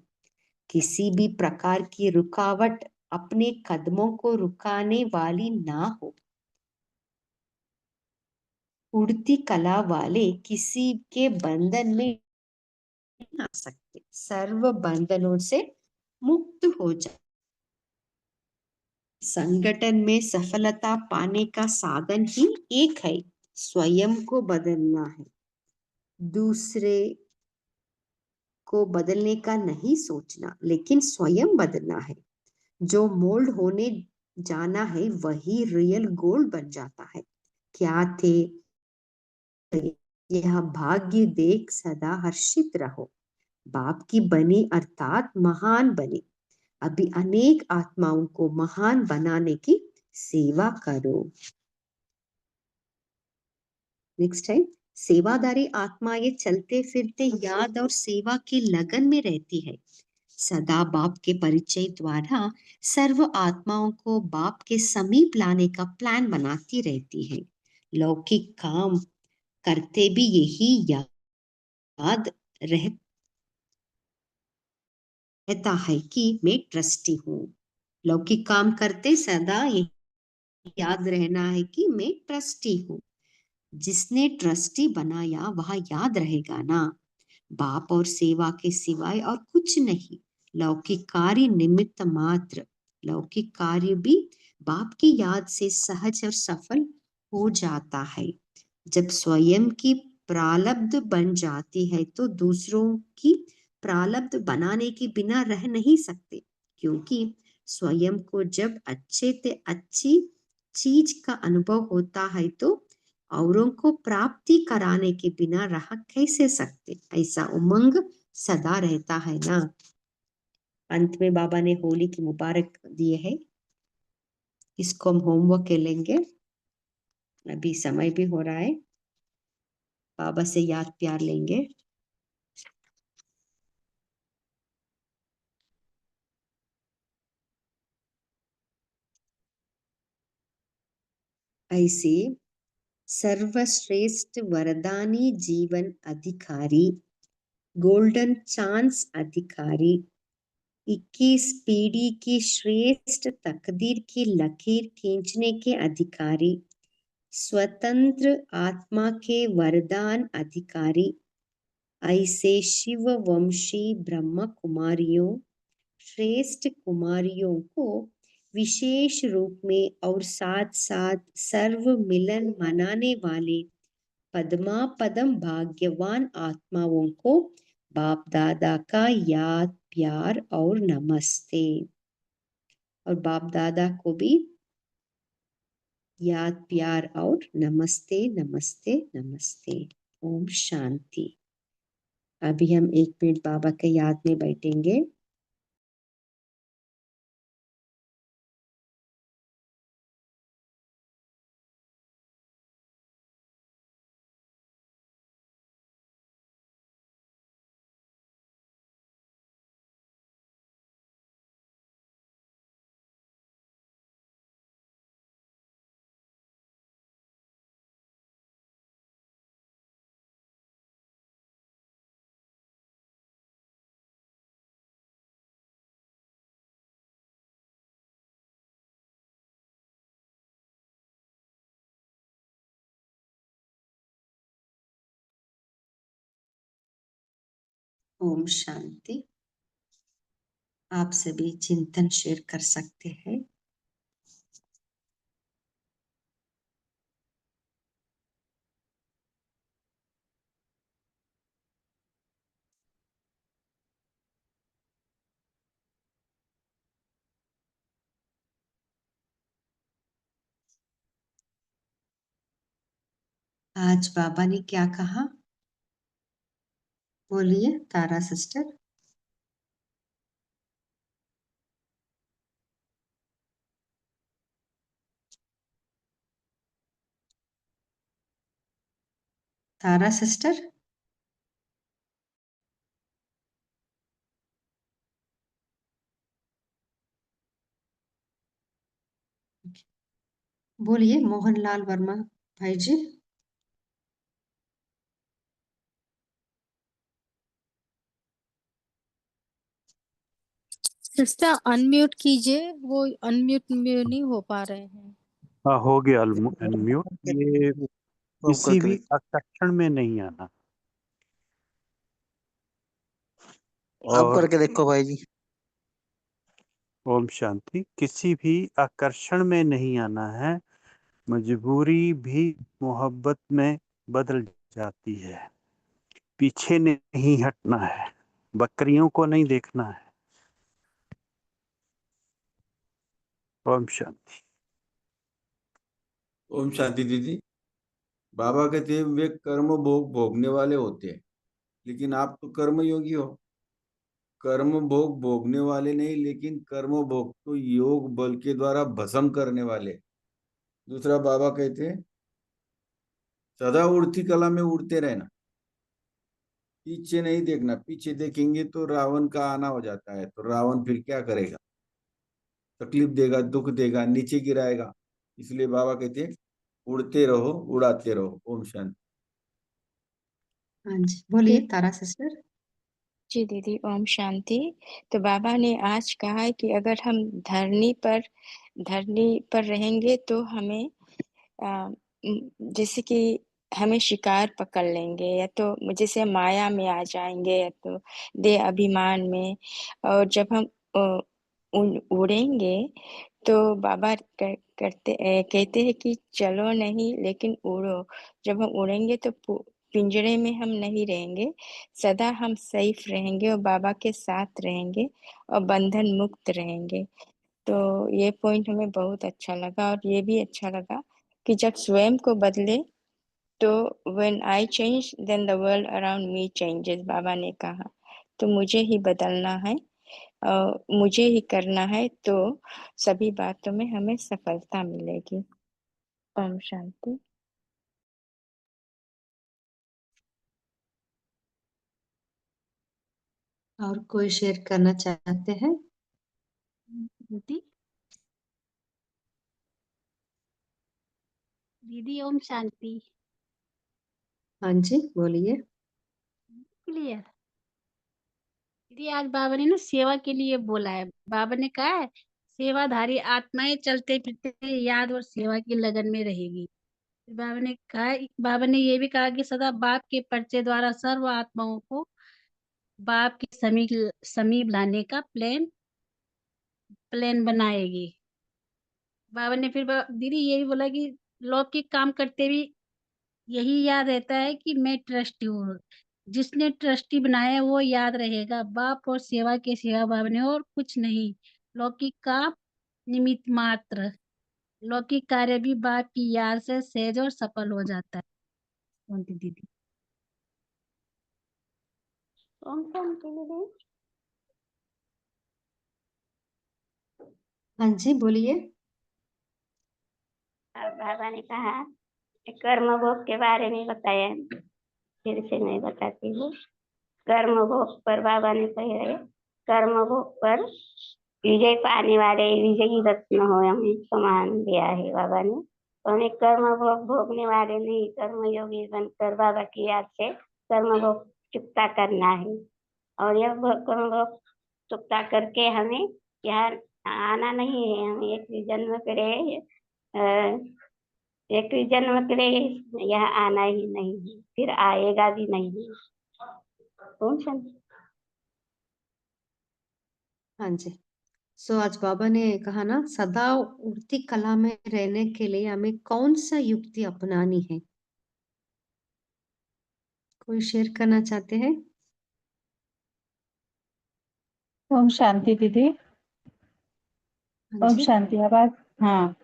किसी भी प्रकार की रुकावट अपने कदमों को रुकाने वाली ना हो। उड़ती कला वाले किसी के बंधन में नहीं आ सकते, सर्व बंधनों से मुक्त हो जाए। संगठन में सफलता पाने का साधन ही एक है, स्वयं को बदलना है, दूसरे को बदलने का नहीं सोचना, लेकिन स्वयं बदलना है। जो मोल्ड होने जाना है वही रियल गोल्ड बन जाता है। क्या थे यह भाग्य देख सदा हर्षित रहो। बाप की बनी अर्थात महान बने। अभी अनेक आत्माओं को महान बनाने की सेवा करो। नेक्स्ट है, सेवादारी आत्माएं चलते फिरते याद और सेवा की लगन में रहती है। सदा बाप के परिचय द्वारा सर्व आत्माओं को बाप के समीप लाने का प्लान बनाती रहती है। लौकिक काम करते भी यही याद रहता है कि मैं ट्रस्टी हूँ। लौकिक काम करते सदा यही याद रहना है कि मैं ट्रस्टी हूँ। जिसने ट्रस्टी बनाया वह याद रहेगा ना। बाप और सेवा के सिवाय और कुछ नहीं। लौकिक कार्य निमित्त मात्र। लौकिक कार्य भी बाप की याद से सहज और सफल हो जाता है। जब स्वयं की प्रारब्ध बन जाती है तो दूसरों की प्रारब्ध बनाने के बिना रह नहीं सकते, क्योंकि स्वयं को जब अच्छे से अच्छी चीज का अनुभव होता है तो औरों को प्राप्ति कराने के बिना रह कैसे सकते, ऐसा उमंग सदा रहता है ना। अंत में बाबा ने होली की मुबारक दिए है, इसको हम होमवर्क के लेंगे। अभी समय भी हो रहा है, बाबा से याद प्यार लेंगे। ऐसे सर्वश्रेष्ठ वरदानी जीवन अधिकारी, गोल्डन चांस अधिकारी, 21 पीढ़ी की श्रेष्ठ तकदीर की लकीर खींचने के अधिकारी, स्वतंत्र आत्मा के वरदान अधिकारी, ऐसे शिव वंशी ब्रह्म कुमारियों, श्रेष्ठ कुमारियों को विशेष रूप में और साथ साथ सर्व मिलन मनाने वाले पद्मा पदम भाग्यवान आत्माओं को बाप दादा का याद प्यार और नमस्ते। और बाप दादा को भी याद प्यार और नमस्ते नमस्ते नमस्ते। ओम शांति। अभी हम 1 मिनट बाबा के याद में बैठेंगे। ओम शांति। आप सभी चिंतन शेयर कर सकते हैं। आज बाबा ने क्या कहा, बोलिए तारा सिस्टर। तारा सिस्टर बोलिए। मोहनलाल वर्मा भाई जी। सिस्टर अनम्यूट कीजिए, वो अनम्यूट नहीं हो पा रहे हैं। हाँ, हो गया अनम्यूट। ये किसी भी आकर्षण में नहीं आना आप और करके देखो भाई जी। ओम शांति। किसी भी आकर्षण में नहीं आना है। मजबूरी भी मोहब्बत में बदल जाती है। पीछे नहीं हटना है, बकरियों को नहीं देखना है। ओम शांति। ओम शांति दीदी। बाबा कहते हैं वे कर्म भोग भोगने वाले होते हैं, लेकिन आप तो कर्म योगी हो। कर्म भोग भोगने वाले नहीं, लेकिन कर्म भोग को योग बल के द्वारा भस्म करने वाले। दूसरा बाबा कहते हैं सदा उड़ती कला में उड़ते रहना, पीछे नहीं देखना। पीछे देखेंगे तो रावण का आना हो जाता है, तो रावण फिर क्या करेगा, तकलीफ देगा, दुख देगा, नीचे गिराएगा। इसलिए बाबा कहते हैं उड़ते रहो, उड़ाते रहो। ओम शांति। हाँ जी, बोलिए तारा सिस्टर। जी दीदी, ओम शांति। तो बाबा ने आज कहा है कि अगर हम धरनी पर रहेंगे तो हमें जैसे कि हमें शिकार पकड़ लेंगे, या तो जैसे माया में आ जाएंगे, या तो देह अभिमान में। और जब हम उड़ेंगे तो बाबा कहते हैं कि चलो नहीं लेकिन उड़ो। जब हम उड़ेंगे तो पिंजरे में हम नहीं रहेंगे, सदा हम सेफ रहेंगे और बाबा के साथ रहेंगे और बंधन मुक्त रहेंगे। तो ये पॉइंट हमें बहुत अच्छा लगा और ये भी अच्छा लगा कि जब स्वयं को बदले तो when I change then the world around me changes, बाबा ने कहा। तो मुझे ही बदलना है, मुझे ही करना है, तो सभी बातों में हमें सफलता मिलेगी। ओम शांति। और कोई शेयर करना चाहते हैं? दीदी दीदी ओम शांति। हाँ जी, बोलिए। क्लियर। दीदी आज बाबा ने ना सेवा के लिए बोला है। बाबा ने कहा है सेवाधारी आत्माएं चलते फिरते याद और सेवा की लगन में रहेगी। फिर बाबा ने ये भी कहा कि सदा बाप के पर्चे द्वारा सर्व आत्माओं को बाप के समीप लाने का प्लान बनाएगी। बाबा ने फिर दीदी ये भी बोला कि लौकिक काम करते भी यही याद रहता है कि मैं ट्रस्टी हूँ। जिसने ट्रस्टी बनाया वो याद रहेगा। बाप और सेवा के सिवा बाबा ने और कुछ नहीं। लौकिक काम निमित्त मात्र। लौकिक कार्य भी बाप की याद से सहज और सफल हो जाता है। शांति दीदी। ओम शांति दीदी। हाँ जी, बोलिए। अब बाबा ने कहा कर्म भोग के बारे में बताया, फिर से मैं बताती हूँ। कर्म भोग पर बाबा ने पहले कर्म भोग पर विजय पाने वाले विजयी रत्न हो हमें सम्मान दिया है बाबा ने। तो हमें कर्म भोग भोगने वाले नहीं, कर्म योगी बनकर बाबा की याद से कर्म भोग चुकता करना है। और यह कर्म भोग चुकता करके हमें यहाँ आना नहीं है। हमें एक जन्म के लिए एक जन्म के लिए यहाँ आना ही नहीं है, फिर आएगा भी नहीं। ओम शांति। हाँ जी। सो आज बाबा ने कहा ना, सदा उड़ती कला में रहने के लिए हमें कौन सा युक्ति अपनानी है? कोई शेयर करना चाहते हैं? ओम शांति दीदी। हाँ ओम जी। शांति। आवाज। हाँ,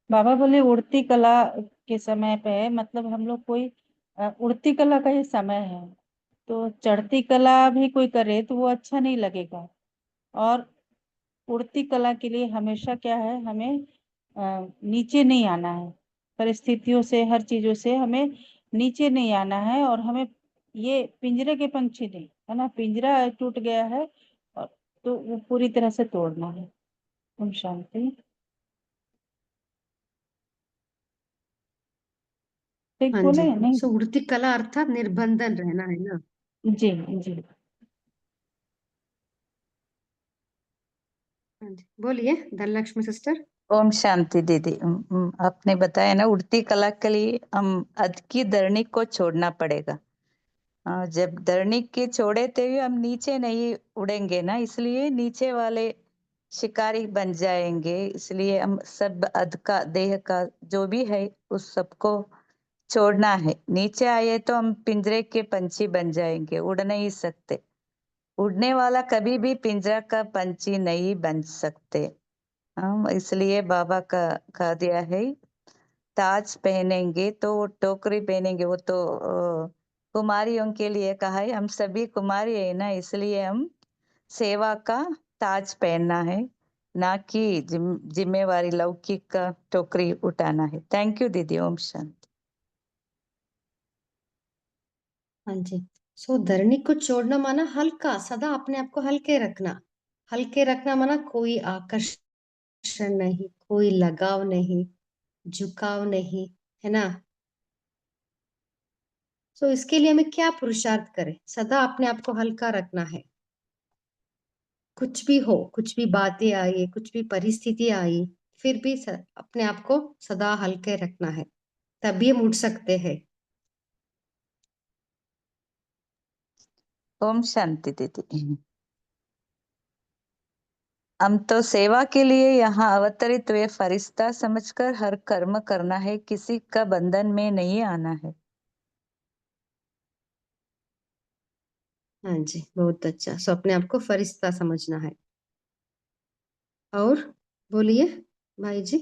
बाबा बोले उड़ती कला के समय पे है, मतलब हम लोग कोई उड़ती कला का ये समय है, तो चढ़ती कला भी कोई करे तो वो अच्छा नहीं लगेगा। और उड़ती कला के लिए हमेशा क्या है, हमें नीचे नहीं आना है। परिस्थितियों से, हर चीजों से हमें नीचे नहीं आना है। और हमें ये पिंजरे के पंछी नहीं है ना, पिंजरा टूट गया है और तो वो पूरी तरह से तोड़ना है। ओम शांति। ठीक हाँ बोले जी। या नहीं? सो उड़ती कला अर्थात निर्बंधन रहना है ना। जी जी। हाँ जी, बोलिए धनलक्ष्मी सिस्टर। ओम शांति दीदी। आपने बताया ना उड़ती कला के लिए हम अध की धरनी को छोड़ना पड़ेगा। जब धरनी के छोड़े तो हम नीचे नहीं उड़ेंगे ना, इसलिए नीचे वाले शिकारी बन जाएंगे। इसलिए हम सब अध का देह का जो भी है उस सबको छोड़ना है। नीचे आए तो हम पिंजरे के पंछी बन जाएंगे, उड़ नहीं सकते। उड़ने वाला कभी भी पिंजरा का पंछी नहीं बन सकते। हम इसलिए बाबा का कहा दिया है ताज पहनेंगे तो टोकरी पहनेंगे, वो तो कुमारियों के लिए कहा है। हम सभी कुमारी है ना, इसलिए हम सेवा का ताज पहनना है, ना कि जिम्मेवारी लौकिक का टोकरी उठाना है। थैंक यू दीदी। ओम शांति। हाँ जी। सो धरनी को छोड़ना माना हल्का, सदा अपने आप को हल्के रखना। हल्के रखना माना कोई आकर्षण नहीं, कोई लगाव नहीं, झुकाव नहीं, है ना। सो इसके लिए हमें क्या पुरुषार्थ करें? सदा अपने आप को हल्का रखना है। कुछ भी हो, कुछ भी बातें आई, कुछ भी परिस्थिति आई, फिर भी अपने आप को सदा हल्के रखना है, तभी हम उठ सकते हैं। ओम शांति दीदी। हम तो सेवा के लिए यहाँ अवतरित हुए फरिश्ता समझकर हर कर्म करना है, किसी का बंधन में नहीं आना है। हाँ जी, बहुत अच्छा। सो अपने आप को फरिश्ता समझना है। और बोलिए भाई जी।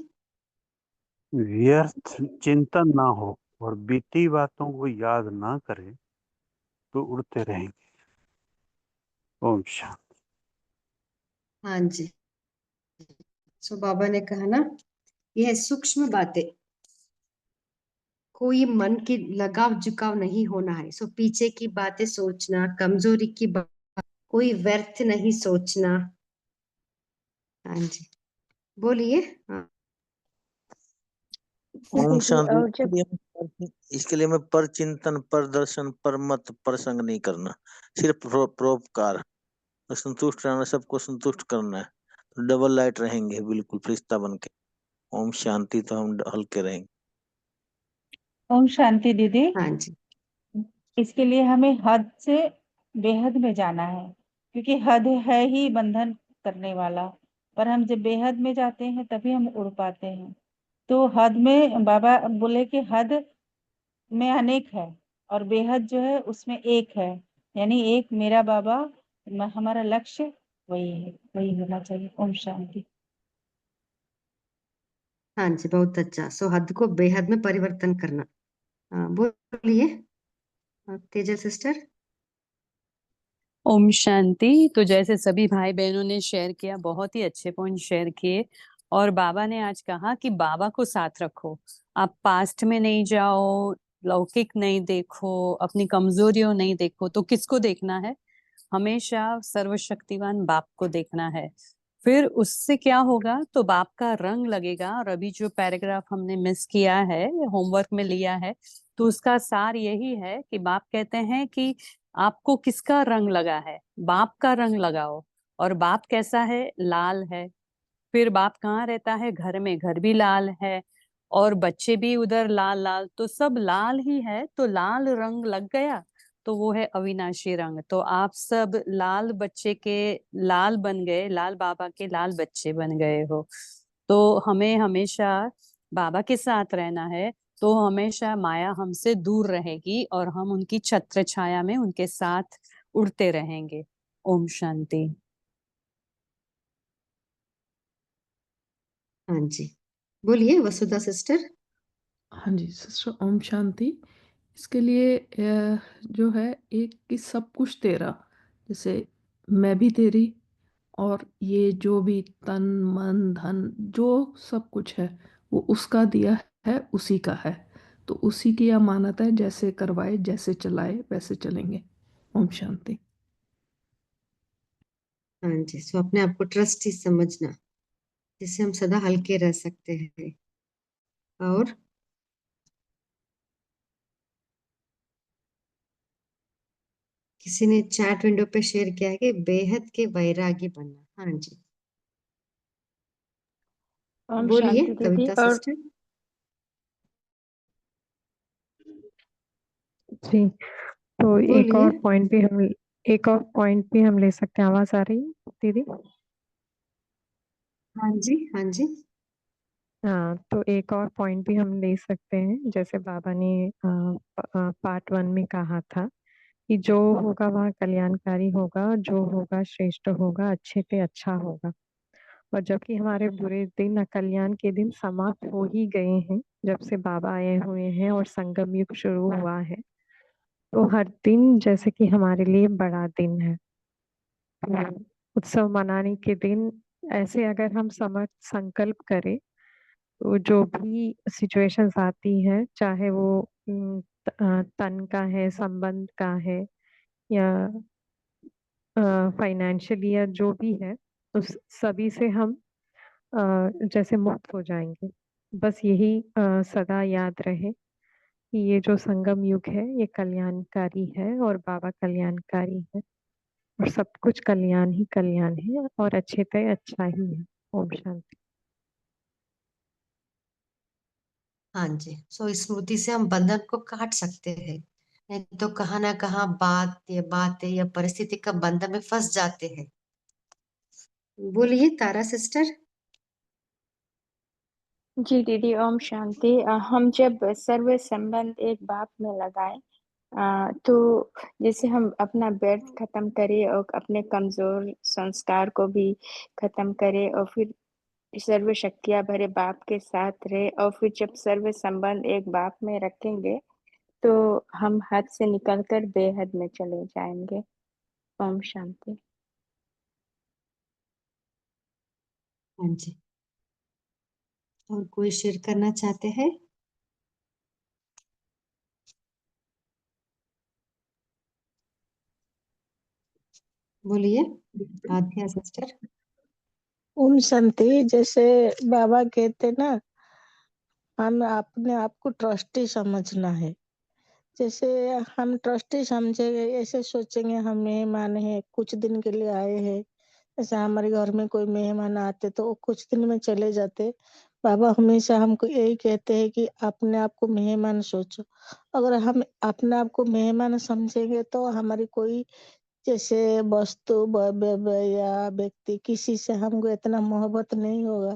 व्यर्थ चिंतन ना हो और बीती बातों को याद ना करें तो उड़ते रहेंगे। ओम शांति। हाँ जी। सो बाबा ने कहा ना, यह सूक्ष्म बातें, कोई मन की लगाव झुकाव नहीं होना है। सो पीछे की बातें सोचना, कमजोरी की बात, कोई व्यर्थ नहीं सोचना। हाँ जी, बोलिए। हाँ ओम दीदी शांति। और जब इसके लिए मैं पर चिंतन, पर दर्शन, पर मत, पर संग नहीं करना, सिर्फ परोपकार, संतुष्ट रहना, सबको संतुष्ट करना है, तो डबल लाइट रहेंगे बिल्कुल फरिश्ता बन के। ओम शांति, तो हम हल्के रहेंगे। ओम शांति दीदी। हाँ जी, इसके लिए हमें हद से बेहद में जाना है, क्योंकि हद है ही बंधन करने वाला। पर हम जब बेहद में जाते हैं तभी हम उड़ पाते हैं। तो हद में बाबा बोले कि हद में अनेक है और बेहद जो है उसमें एक है। यानी एक मेरा बाबा, हमारा लक्ष्य वही है, वही होना चाहिए। ओम शांति। हाँ जी, बहुत अच्छा। सो हद को बेहद में परिवर्तन करना। हाँ, बोलिए तेजल सिस्टर। ओम शांति। तो जैसे सभी भाई बहनों ने शेयर किया, बहुत ही अच्छे पॉइंट शेयर किए। और बाबा ने आज कहा कि बाबा को साथ रखो, आप पास्ट में नहीं जाओ, लौकिक नहीं देखो, अपनी कमजोरियों नहीं देखो, तो किसको देखना है? हमेशा सर्वशक्तिवान बाप को देखना है। फिर उससे क्या होगा, तो बाप का रंग लगेगा। और अभी जो पैराग्राफ हमने मिस किया है, होमवर्क में लिया है, तो उसका सार यही है कि बाप कहते हैं कि आपको किसका रंग लगा है? बाप का रंग लगाओ। और बाप कैसा है? लाल है। फिर बाप कहाँ रहता है? घर में, घर भी लाल है। और बच्चे भी उधर लाल लाल, तो सब लाल ही है, तो लाल रंग लग गया, तो वो है अविनाशी रंग। तो आप सब लाल बच्चे के लाल बन गए, लाल बाबा के लाल बच्चे बन गए हो। तो हमें हमेशा बाबा के साथ रहना है, तो हमेशा माया हमसे दूर रहेगी और हम उनकी छत्र छाया में उनके साथ उड़ते रहेंगे। ओम शांति। हाँ जी, बोलिए वसुधा सिस्टर। हाँ जी सिस्टर, ओम शांति। इसके लिए जो है एक कि सब कुछ तेरा, जैसे मैं भी तेरी, और ये जो भी तन मन धन जो सब कुछ है वो उसका दिया है, उसी का है। तो उसी की अमानत है, जैसे करवाए जैसे चलाए वैसे चलेंगे। ओम शांति। हाँ जी, सो अपने आप को ट्रस्ट ही समझना, जिससे हम सदा हल्के रह सकते हैं। और किसी ने चैट विंडो पे शेयर किया है कि बेहद के वैरागी बनना। हाँ जी, ओम बोलिए शांति दीदी। कविता और सिस्टर। जी, तो बोलिए। एक और पॉइंट भी हम ले सकते हैं। आवाज आ रही है दीदी? हाँ जी, हाँ जी। हाँ, तो एक और पॉइंट भी हम ले सकते हैं, जैसे बाबा ने पार्ट 1 में कहा था कि जो होगा वह कल्याणकारी होगा, जो होगा श्रेष्ठ होगा, अच्छे पे अच्छा होगा। और जबकि हमारे बुरे दिन, अकल्याण के दिन समाप्त हो ही गए हैं, जब से बाबा आए हुए हैं और संगम युग शुरू हुआ है, तो हर दिन जैसे कि हमारे लिए बड़ा दिन है। तो उत्सव मनाने के दिन ऐसे अगर हम समझ संकल्प करें, तो जो भी सिचुएशंस आती हैं, चाहे वो तन का है, संबंध का है, या फाइनेंशियली, या जो भी है, उस सभी से हम जैसे मुक्त हो जाएंगे। बस यही सदा याद रहे कि ये जो संगम युग है ये कल्याणकारी है और बाबा कल्याणकारी है, और सब कुछ कल्याण ही कल्याण है, और अच्छे पे अच्छा ही है। ओम शांति। हाँ जी, सो स्मृति से हम बंधन को काट सकते हैं, नहीं तो कहाँ ना कहाँ बात या परिस्थिति का बंधन में फंस जाते हैं। बोलिए तारा सिस्टर। जी दीदी, ओम शांति। हम जब सर्व संबंध एक बाप में लगाए, तो जैसे हम अपना व्यर्थ खत्म करें और अपने कमजोर संस्कार को भी खत्म करें और फिर सर्व शक्तियाँ भरे बाप के साथ रहे और फिर जब सर्व संबंध एक बाप में रखेंगे तो हम हद से निकलकर बेहद में चले जाएंगे। ओम शांति। हाँ जी, और कोई शेयर करना चाहते हैं? बोलिए आध्या सिस्टर। ओम शांति। जैसे बाबा कहते ना, हम अपने आप को ट्रस्टी समझना है। जैसे हम ट्रस्टी समझेंगे, ऐसे सोचेंगे हम मेहमान है, कुछ दिन के लिए आए हैं। जैसे हमारे घर में कोई मेहमान आते तो वो कुछ दिन में चले जाते। बाबा हमेशा हमको यही कहते हैं कि अपने आप को मेहमान सोचो। अगर हम अपने आप को मेहमान समझेंगे तो हमारी कोई जैसे वस्तु या व्यक्ति किसी से हमको इतना मोहब्बत नहीं होगा।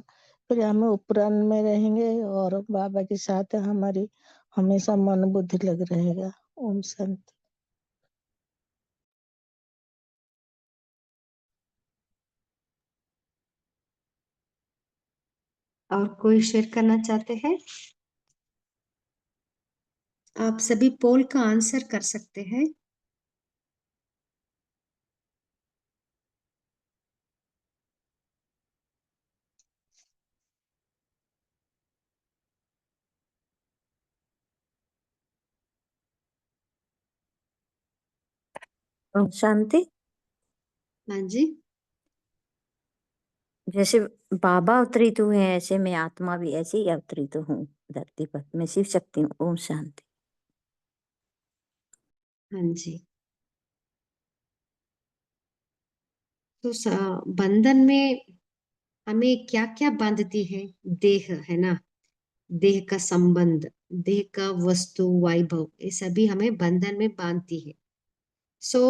फिर हम उपरान में रहेंगे और बाबा के साथ हमारी हमेशा मन बुद्धि लग रहेगा। ओम शांति। और कोई शेयर करना चाहते हैं? आप सभी पोल का आंसर कर सकते हैं। ओम शांति। हाँ जी, जैसे बाबा अवतरित हुए हैं ऐसे मैं आत्मा भी ऐसे ही अवतरित हूँ धरती पर। मैं शिव शक्ति हूँ। ओम शांति। हाँ जी। तो बंधन में हमें क्या क्या बांधती है? देह है ना, देह का संबंध, देह का वस्तु वैभव, ये सभी हमें बंधन में बांधती है। सो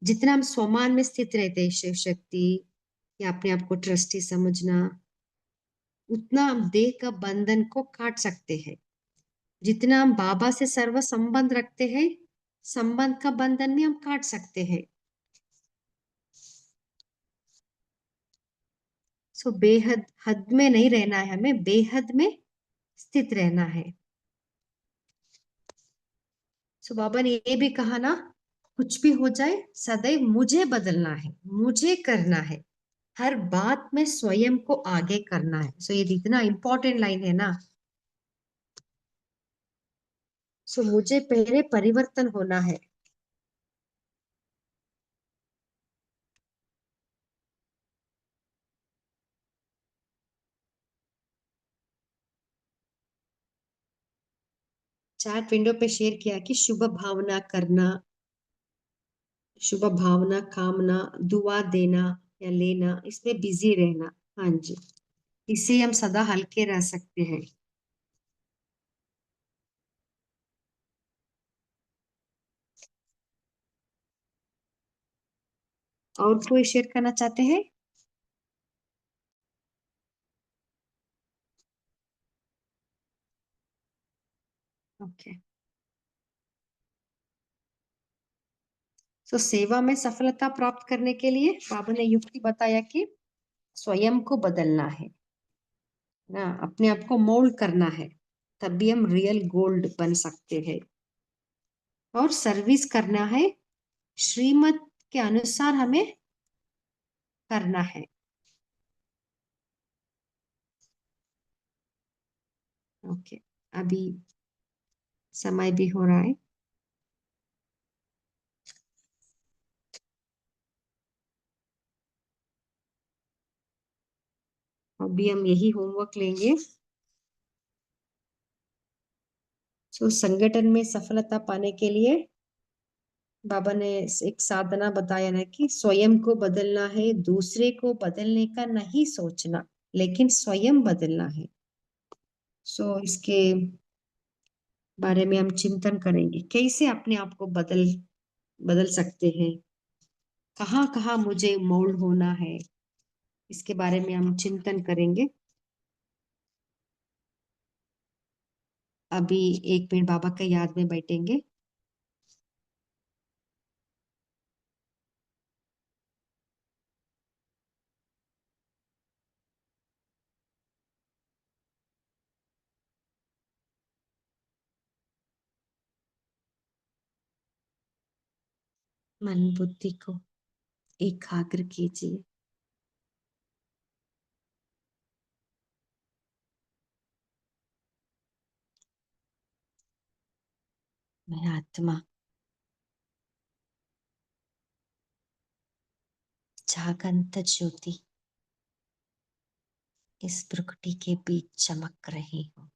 जितना हम स्वमान में स्थित रहते हैं, शिव शक्ति या अपने आप को ट्रस्टी समझना, उतना हम देह का बंधन को काट सकते हैं। जितना हम बाबा से सर्व संबंध रखते हैं, संबंध का बंधन भी हम काट सकते हैं। सो बेहद हद में नहीं रहना है, हमें बेहद में स्थित रहना है। सो बाबा ने ये भी कहा ना, कुछ भी हो जाए सदैव मुझे बदलना है, मुझे करना है, हर बात में स्वयं को आगे करना है। सो ये इतना इंपॉर्टेंट लाइन है ना। सो मुझे पहले परिवर्तन होना है। चैट विंडो पे शेयर किया कि शुभ भावना करना, शुभ भावना कामना, दुआ देना या लेना, इसमें बिजी रहना। हाँ जी, इससे हम सदा हल्के रह सकते हैं। और कोई शेयर करना चाहते हैं? ओके। तो सेवा में सफलता प्राप्त करने के लिए बाबा ने युक्ति बताया कि स्वयं को बदलना है ना, अपने आप को मोल्ड करना है, तभी हम रियल गोल्ड बन सकते हैं। और सर्विस करना है, श्रीमत के अनुसार हमें करना है। ओके, अभी समय भी हो रहा है। अभी हम यही होमवर्क लेंगे। सो संगठन में सफलता पाने के लिए बाबा ने एक साधना बताया ना कि स्वयं को बदलना है, दूसरे को बदलने का नहीं सोचना, लेकिन स्वयं बदलना है। सो इसके बारे में हम चिंतन करेंगे, कैसे अपने आप को बदल सकते हैं, कहाँ कहाँ मुझे मोल्ड होना है, इसके बारे में हम चिंतन करेंगे। अभी 1 मिनट बाबा के याद में बैठेंगे। मन बुद्धि को एकाग्र कीजिए। मैं आत्मा जागंत ज्योति इस प्रकृति के बीच चमक रही हूँ।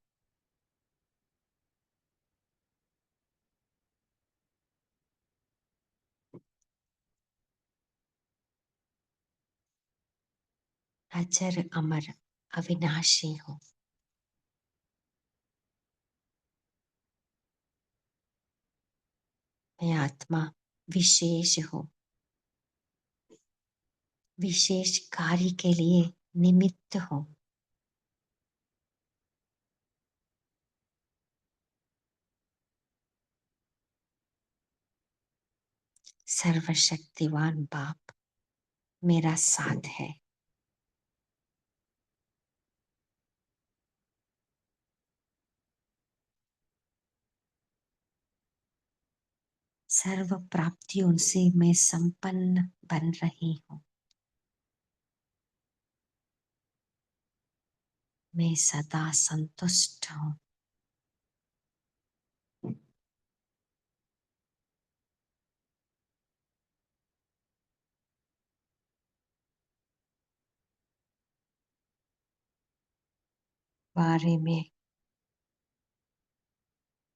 अजर अमर अविनाशी हूँ। मैं आत्मा विशेष हूँ, विशेष कार्य के लिए निमित्त हूँ। सर्वशक्तिवान बाप मेरा साथ है। सर्व प्राप्तियों से मैं संपन्न बन रही हूँ। मैं सदा संतुष्ट हूँ।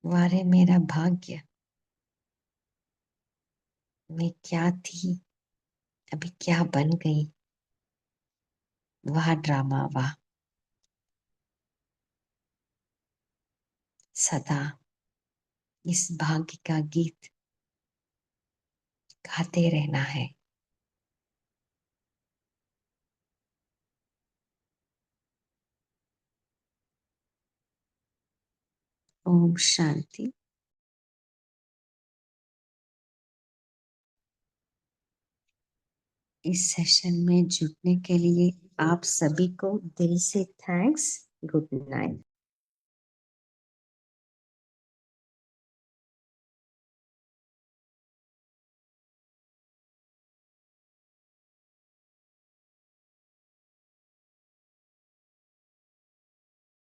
वारे मेरा भाग्य, मैं क्या थी अभी क्या बन गई। वाह ड्रामा वाह। सदा इस भाग्य का गीत गाते रहना है। ओम शांति। इस सेशन में जुड़ने के लिए आप सभी को दिल से थैंक्स। Good night.